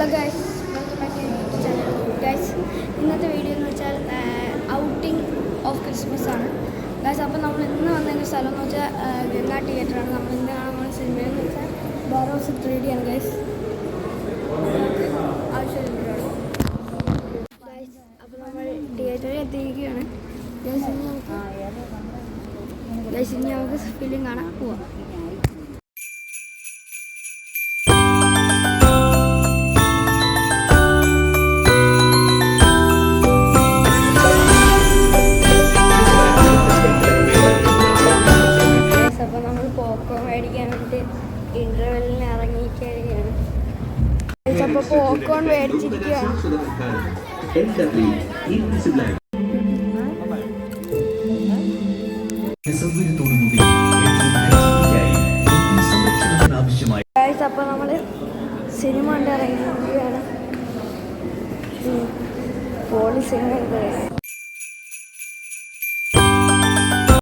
Hello guys, welcome back to YouTube channel. Guys, ഇന്നത്തെ video എന്ന് വെച്ചാൽ ഔട്ടിംഗ് ഓഫ് ക്രിസ്മസ് ആണ് ഗൈസ്. അപ്പോൾ നമ്മൾ ഇന്ന് വന്നതിൻ്റെ സ്ഥലം എന്ന് വെച്ചാൽ ഗംഗാ തിയേറ്ററാണ്. നമ്മൾ ഇന്ന് കാണുന്ന സിനിമയെന്ന് വെച്ചാൽ ബോറോസ് 3D ആണ് ഗൈസ്. ആവശ്യമില്ല ഗൈസ്. അപ്പോൾ നമ്മൾ തിയേറ്ററിൽ എത്തിയിരിക്കുകയാണ് ഗൈസ്. ഇനി നമുക്ക് ഫിലിം കാണാൻ പോവാം. ഇന്റർവെല്ലിന് ഇറങ്ങിയിരിക്കുകയാണ്. അപ്പോൾ പോപ്കോൺ മേടിച്ചിരിക്കുകയാണ്. അപ്പോൾ നമ്മൾ സിനിമ കണ്ട് ഇറങ്ങിയിരിക്കുകയാണ്. Poly cinema